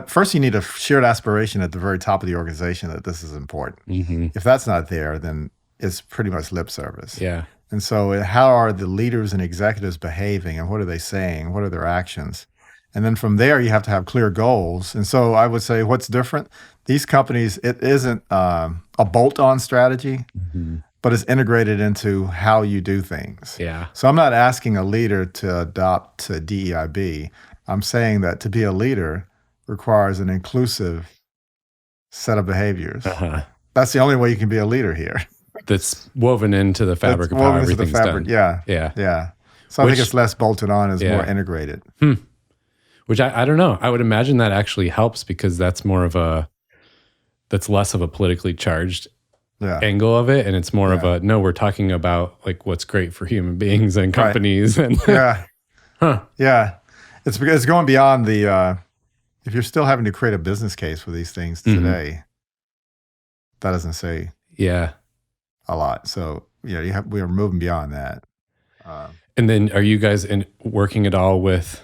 [SPEAKER 1] First you need a shared aspiration at the very top of the organization that this is important. If that's not there, then it's pretty much lip service.
[SPEAKER 2] Yeah.
[SPEAKER 1] And so how are the leaders and executives behaving, and what are they saying? What are their actions? And then from there, you have to have clear goals. And so I would say what's different, these companies, it isn't a bolt-on strategy, but it's integrated into how you do things.
[SPEAKER 2] Yeah.
[SPEAKER 1] So I'm not asking a leader to adopt DEIB. I'm saying that to be a leader requires an inclusive set of behaviors. That's the only way you can be a leader here.
[SPEAKER 2] That's woven into the fabric of how everything's done.
[SPEAKER 1] Yeah. So I think it's less bolted on, it's more integrated.
[SPEAKER 2] Which I don't know. I would imagine that actually helps because that's less of a politically charged
[SPEAKER 1] Yeah.
[SPEAKER 2] angle of it, and it's more of
[SPEAKER 1] Yeah.
[SPEAKER 2] a no. We're talking about like what's great for human beings and companies, and
[SPEAKER 1] Yeah.
[SPEAKER 2] huh?
[SPEAKER 1] Yeah. It's because it's going beyond the. If you're still having to create a business case for these things today, that doesn't say
[SPEAKER 2] Yeah.
[SPEAKER 1] a lot. So we are moving beyond that.
[SPEAKER 2] And then, are you guys working at all with?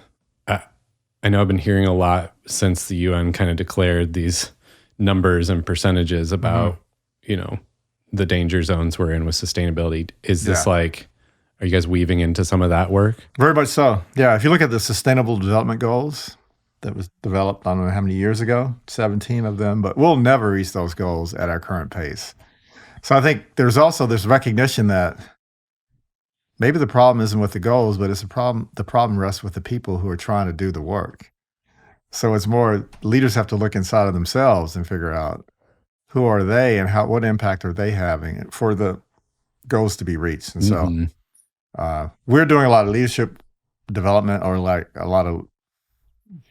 [SPEAKER 2] I know I've been hearing a lot since the UN kind of declared these numbers and percentages about the danger zones we're in with sustainability. Is this like, are you guys weaving into some of that work?
[SPEAKER 1] Very much so. Yeah. If you look at the Sustainable Development Goals that was developed, I don't know how many years ago, 17 of them, but we'll never reach those goals at our current pace. So I think there's also this recognition that maybe the problem isn't with the goals, but it's a problem. The problem rests with the people who are trying to do the work. So it's more leaders have to look inside of themselves and figure out who are they and what impact are they having for the goals to be reached. And so we're doing a lot of leadership development, or like a lot of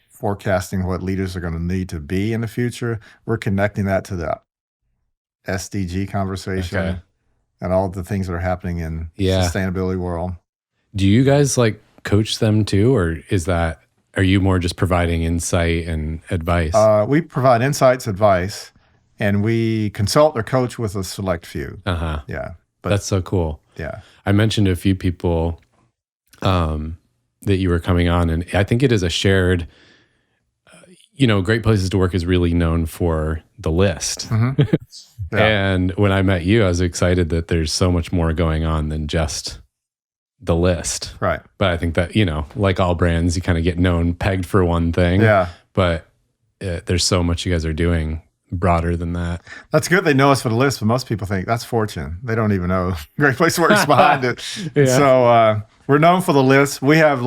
[SPEAKER 1] forecasting what leaders are going to need to be in the future. We're connecting that to the SDG conversation and all the things that are happening in sustainability world.
[SPEAKER 2] Do you guys like coach them too, or are you more just providing insight and advice?
[SPEAKER 1] We provide insights, advice, and we consult or coach with a select few. Yeah. But
[SPEAKER 2] that's so cool.
[SPEAKER 1] Yeah.
[SPEAKER 2] I mentioned a few people that you were coming on, and I think it is a shared, Great Places to Work is really known for the list.
[SPEAKER 1] Yeah.
[SPEAKER 2] And when I met you, I was excited that there's so much more going on than just the list.
[SPEAKER 1] Right.
[SPEAKER 2] But I think that, like all brands, you kind of get pegged for one thing.
[SPEAKER 1] Yeah.
[SPEAKER 2] But there's so much you guys are doing broader than that.
[SPEAKER 1] That's good. They know us for the list, but most people think that's Fortune. They don't even know Great Place to Work is behind it.
[SPEAKER 2] Yeah.
[SPEAKER 1] So we're known for the list. We have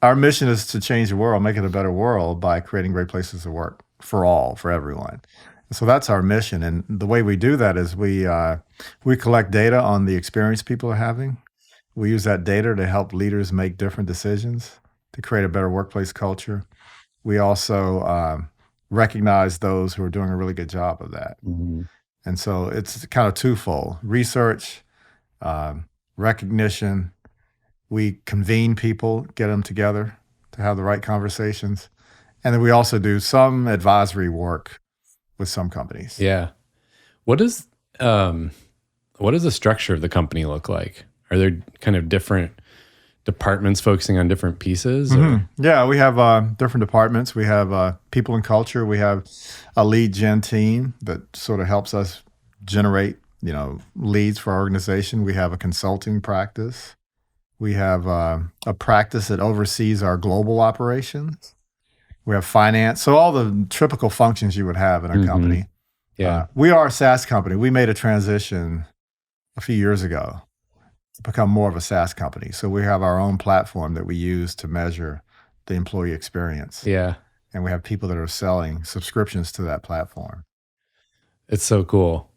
[SPEAKER 1] our mission is to change the world, make it a better world by creating great places to work for everyone. So that's our mission. And the way we do that is we collect data on the experience people are having. We use that data to help leaders make different decisions to create a better workplace culture. We also recognize those who are doing a really good job of that. And so it's kind of twofold: research, recognition. We convene people, get them together to have the right conversations. And then we also do some advisory work with some companies.
[SPEAKER 2] Yeah. What does the structure of the company look like? Are there kind of different departments focusing on different pieces?
[SPEAKER 1] Yeah, we have different departments. We have people and culture. We have a lead gen team that sort of helps us generate, leads for our organization. We have a consulting practice. We have a practice that oversees our global operations. We have finance. So all the typical functions you would have in a company.
[SPEAKER 2] Yeah.
[SPEAKER 1] We are a SaaS company. We made a transition a few years ago to become more of a SaaS company. So we have our own platform that we use to measure the employee experience.
[SPEAKER 2] Yeah.
[SPEAKER 1] And we have people that are selling subscriptions to that platform.
[SPEAKER 2] It's so cool.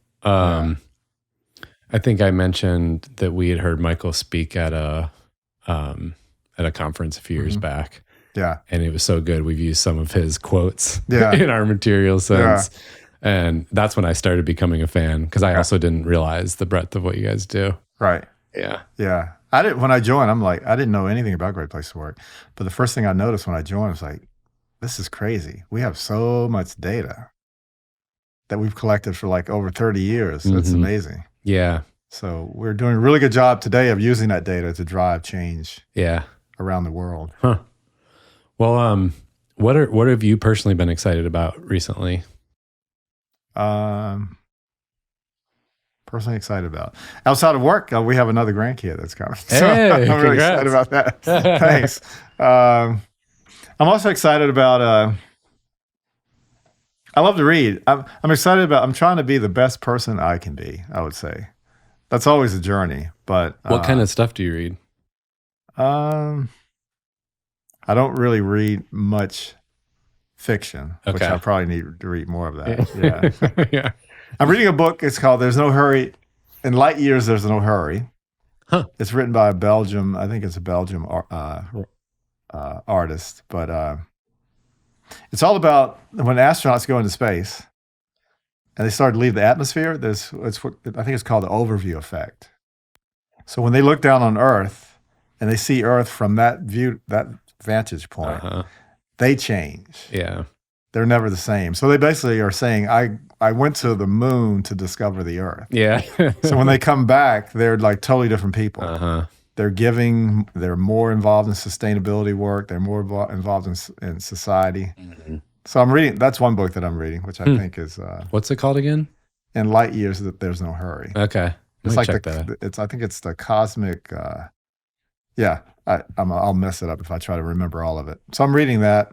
[SPEAKER 2] I think I mentioned that we had heard Michael speak at a conference a few years back.
[SPEAKER 1] Yeah.
[SPEAKER 2] And it was so good. We've used some of his quotes
[SPEAKER 1] Yeah.
[SPEAKER 2] in our material since. Yeah. And that's when I started becoming a fan, because I also didn't realize the breadth of what you guys do.
[SPEAKER 1] Right.
[SPEAKER 2] Yeah.
[SPEAKER 1] Yeah. When I joined, I'm like, I didn't know anything about Great Place to Work. But the first thing I noticed when I joined was like, this is crazy. We have so much data that we've collected for like over 30 years. It's amazing.
[SPEAKER 2] Yeah.
[SPEAKER 1] So we're doing a really good job today of using that data to drive change around the world.
[SPEAKER 2] Huh. Well, what have you personally been excited about recently?
[SPEAKER 1] Personally excited about. Outside of work, we have another grandkid that's coming. So
[SPEAKER 2] hey,
[SPEAKER 1] I'm really excited about that. Thanks. I'm also excited about, I love to read. I'm excited about, I'm trying to be the best person I can be, I would say. That's always a journey, but.
[SPEAKER 2] What kind of stuff do you read?
[SPEAKER 1] I don't really read much fiction, which I probably need to read more of that. Yeah.
[SPEAKER 2] Yeah.
[SPEAKER 1] I'm reading a book. It's called There's No Hurry. In Light Years, There's No Hurry.
[SPEAKER 2] Huh.
[SPEAKER 1] It's written by a Belgium, I think it's a Belgium artist, but it's all about when astronauts go into space and they started to leave the atmosphere, I think it's called the overview effect. So when they look down on Earth and they see Earth from that vantage point, they change.
[SPEAKER 2] Yeah.
[SPEAKER 1] They're never the same. So they basically are saying, I went to the moon to discover the Earth.
[SPEAKER 2] Yeah.
[SPEAKER 1] So when they come back, they're like totally different people. They're giving, they're more involved in sustainability work. They're more involved in society. So I'm reading, that's one book that I'm reading, which I think is
[SPEAKER 2] What's it called again?
[SPEAKER 1] In Light Years That There's No Hurry.
[SPEAKER 2] Okay.
[SPEAKER 1] It's like
[SPEAKER 2] check that.
[SPEAKER 1] I think it's the cosmic, I'll mess it up if I try to remember all of it. So I'm reading that.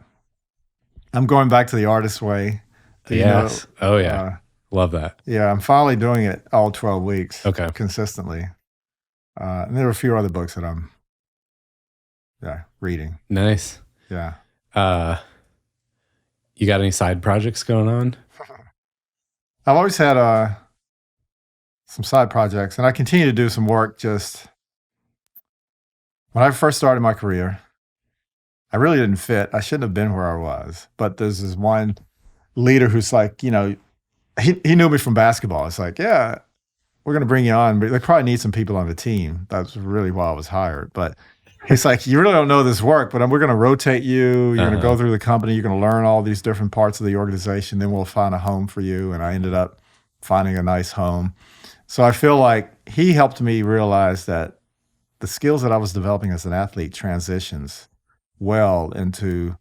[SPEAKER 1] I'm going back to the artist's way.
[SPEAKER 2] Yes. Love that.
[SPEAKER 1] Yeah, I'm finally doing it all 12 weeks.
[SPEAKER 2] Okay.
[SPEAKER 1] Consistently. And there are a few other books that I'm reading.
[SPEAKER 2] Nice.
[SPEAKER 1] Yeah.
[SPEAKER 2] You got any side projects going on?
[SPEAKER 1] I've always had some side projects, and I continue to do some work. Just when I first started my career, I really didn't fit. I shouldn't have been where I was. But there's this one leader who's like, he knew me from basketball. It's like, yeah, we're going to bring you on, but they probably need some people on the team. That's really why I was hired. But he's like, you really don't know this work, but we're going to rotate you. You're going to go through the company. You're going to learn all these different parts of the organization. Then we'll find a home for you. And I ended up finding a nice home. So I feel like he helped me realize that the skills that I was developing as an athlete transitions well into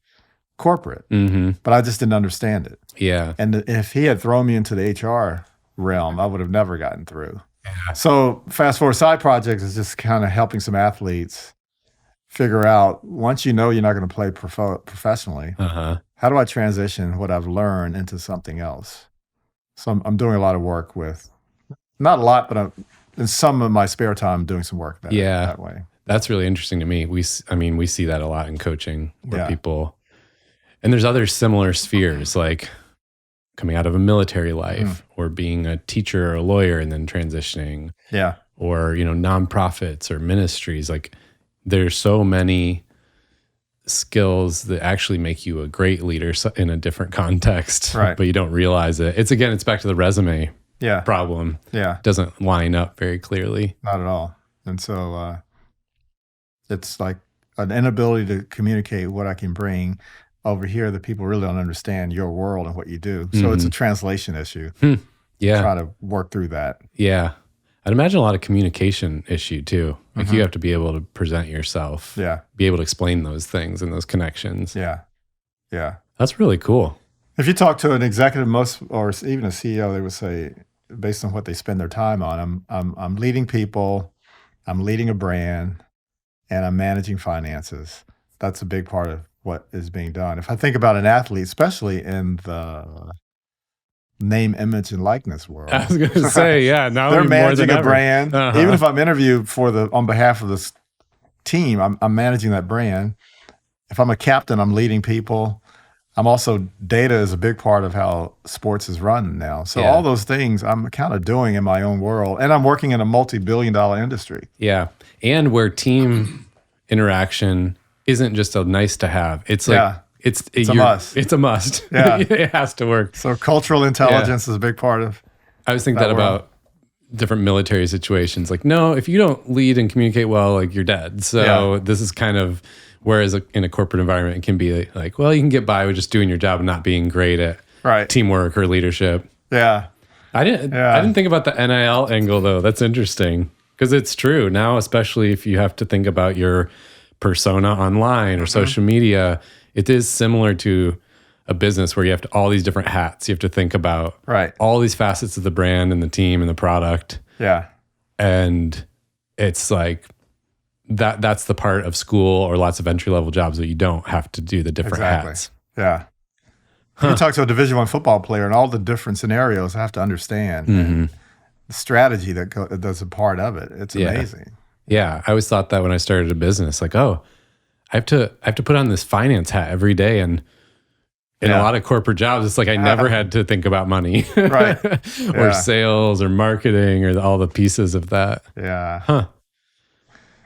[SPEAKER 1] corporate, but I just didn't understand it.
[SPEAKER 2] Yeah.
[SPEAKER 1] And if he had thrown me into the HR realm, I would have never gotten through. Yeah. So fast forward side projects is just kind of helping some athletes figure out, once you're not going to play professionally, how do I transition what I've learned into something else? So I'm doing a lot of work with, not a lot, but in some of my spare time, I'm doing some work that way.
[SPEAKER 2] That's really interesting to me. We see that a lot in coaching where people, and there's other similar spheres, like coming out of a military life or being a teacher or a lawyer and then transitioning.
[SPEAKER 1] Yeah.
[SPEAKER 2] Or, nonprofits or ministries. Like there's so many skills that actually make you a great leader in a different context,
[SPEAKER 1] right?
[SPEAKER 2] But you don't realize it. It's back to the resume problem.
[SPEAKER 1] Yeah.
[SPEAKER 2] It doesn't line up very clearly.
[SPEAKER 1] Not at all. And so it's like an inability to communicate what I can bring over here that people really don't understand your world and what you do. So it's a translation issue.
[SPEAKER 2] Yeah.
[SPEAKER 1] Try to work through that.
[SPEAKER 2] Yeah. I'd imagine a lot of communication issue too. Like you have to be able to present yourself.
[SPEAKER 1] Yeah.
[SPEAKER 2] Be able to explain those things and those connections.
[SPEAKER 1] Yeah. Yeah.
[SPEAKER 2] That's really cool.
[SPEAKER 1] If you talk to an executive, or even a CEO, they would say, based on what they spend their time on, I'm leading people, I'm leading a brand, and I'm managing finances. That's a big part of what is being done. If I think about an athlete, especially in the name, image, and likeness world,
[SPEAKER 2] I was going to say, now
[SPEAKER 1] they're
[SPEAKER 2] more
[SPEAKER 1] managing
[SPEAKER 2] than
[SPEAKER 1] a
[SPEAKER 2] ever.
[SPEAKER 1] brand. Even if I'm interviewed on behalf of this team, I'm managing that brand. If I'm a captain, I'm leading people. I'm also, data is a big part of how sports is run now. So all those things I'm kind of doing in my own world. And I'm working in a multi-billion-dollar industry.
[SPEAKER 2] Yeah. And where team interaction isn't just a nice to have. It's like, it's a must. It's a must.
[SPEAKER 1] Yeah.
[SPEAKER 2] It has to work.
[SPEAKER 1] So cultural intelligence is a big part of
[SPEAKER 2] I always think that about different military situations. Like, no, if you don't lead and communicate well, like you're dead. So this is kind of, whereas in a corporate environment, it can be like, well, you can get by with just doing your job and not being great at teamwork or leadership.
[SPEAKER 1] Yeah.
[SPEAKER 2] I didn't think about the NIL angle though. That's interesting because it's true now, especially if you have to think about your persona online or social media. It is similar to a business where you have all these different hats. You have to think about all these facets of the brand and the team and the product.
[SPEAKER 1] Yeah.
[SPEAKER 2] And it's like, that's the part of school or lots of entry-level jobs that you don't have to do the different hats.
[SPEAKER 1] Yeah. You talk to a Division I football player and all the different scenarios I have to understand. And the strategy that's a part of it. It's amazing.
[SPEAKER 2] Yeah. I always thought that when I started a business, like, I have to put on this finance hat every day. And in a lot of corporate jobs, it's like I never had to think about money. Or sales or marketing or all the pieces of that.
[SPEAKER 1] Yeah.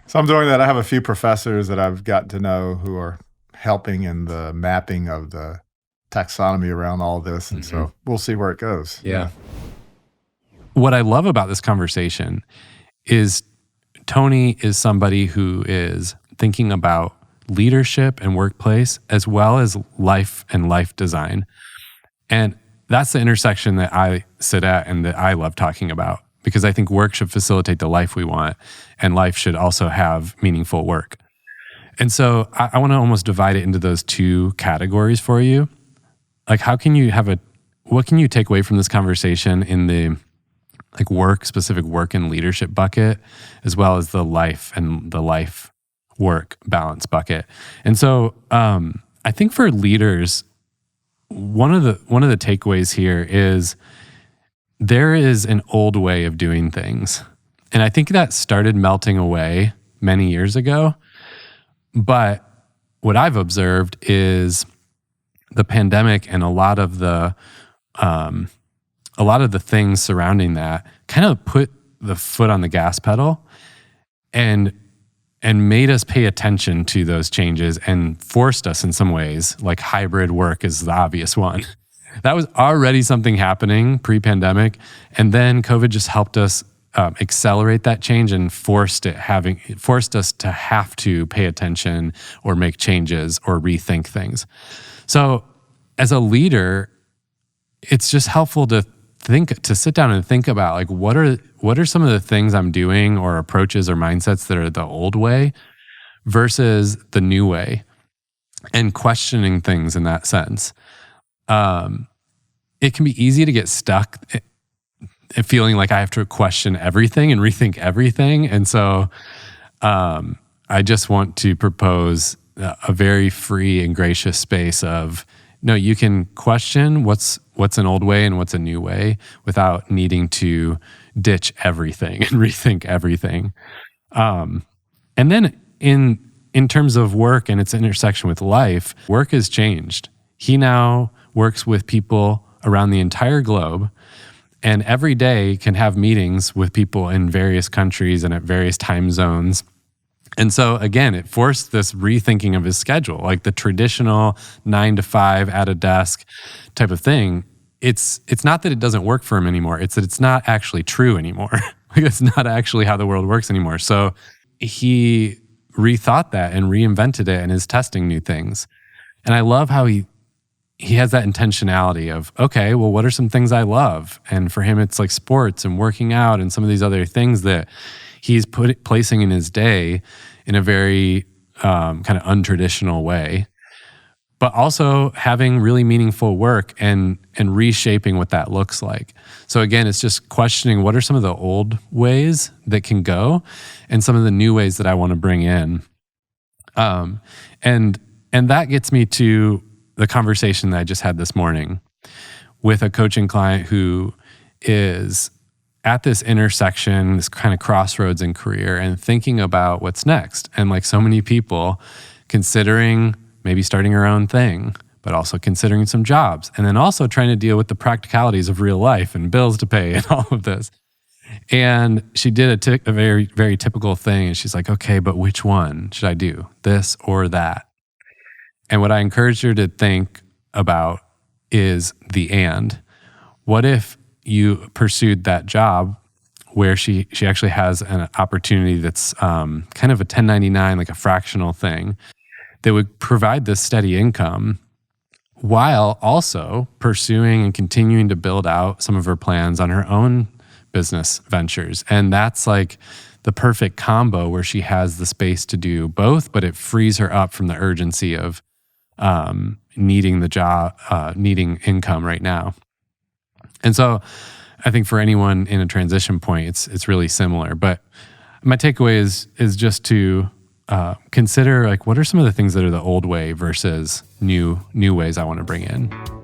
[SPEAKER 1] So I'm doing that. I have a few professors that I've got to know who are helping in the mapping of the taxonomy around all this. And so we'll see where it goes.
[SPEAKER 2] Yeah. what I love about this conversation is Tony is somebody who is thinking about leadership and workplace as well as life and life design. And that's the intersection that I sit at and that I love talking about, because I think work should facilitate the life we want, and life should also have meaningful work. And so I want to almost divide it into those two categories for you. Like, what can you take away from this conversation in the specific work and leadership bucket, as well as the life and the life work balance bucket? And so I think for leaders, one of the takeaways here is there is an old way of doing things. And I think that started melting away many years ago. But what I've observed is the pandemic and a lot of the things surrounding that kind of put the foot on the gas pedal and made us pay attention to those changes and forced us in some ways, like hybrid work is the obvious one. That was already something happening pre-pandemic, and then COVID just helped us accelerate that change and forced us to have to pay attention or make changes or rethink things. So as a leader, it's just helpful to sit down and think about, like, what are some of the things I'm doing or approaches or mindsets that are the old way versus the new way, and questioning things in that sense. It can be easy to get stuck feeling like I have to question everything and rethink everything. And so I just want to propose a very free and gracious space of, no, you can question what's an old way and what's a new way without needing to ditch everything and rethink everything. And then in terms of work and its intersection with life, work has changed. He now works with people around the entire globe, and every day can have meetings with people in various countries and at various time zones. And so again, it forced this rethinking of his schedule, like the traditional 9 to 5 at a desk type of thing. It's not that it doesn't work for him anymore. It's that it's not actually true anymore. It's not actually how the world works anymore. So he rethought that and reinvented it and is testing new things. And I love how he has that intentionality of, okay, well, what are some things I love? And for him, it's like sports and working out and some of these other things that he's placing in his day in a very kind of untraditional way, but also having really meaningful work and reshaping what that looks like. So again, it's just questioning what are some of the old ways that can go and some of the new ways that I want to bring in. And that gets me to the conversation that I just had this morning with a coaching client who is at this intersection, this kind of crossroads in career, and thinking about what's next. And like so many people, considering maybe starting her own thing, but also considering some jobs, and then also trying to deal with the practicalities of real life and bills to pay and all of this. And she did a very, very typical thing. And she's like, okay, but which one should I do? This or that? And what I encouraged her to think about is the and. What if you pursued that job where she actually has an opportunity that's kind of a 1099, like a fractional thing that would provide this steady income while also pursuing and continuing to build out some of her plans on her own business ventures. And that's like the perfect combo where she has the space to do both, but it frees her up from the urgency of needing the job, needing income right now. And so I think for anyone in a transition point, it's really similar. But my takeaway is just to consider, like, what are some of the things that are the old way versus new ways I want to bring in.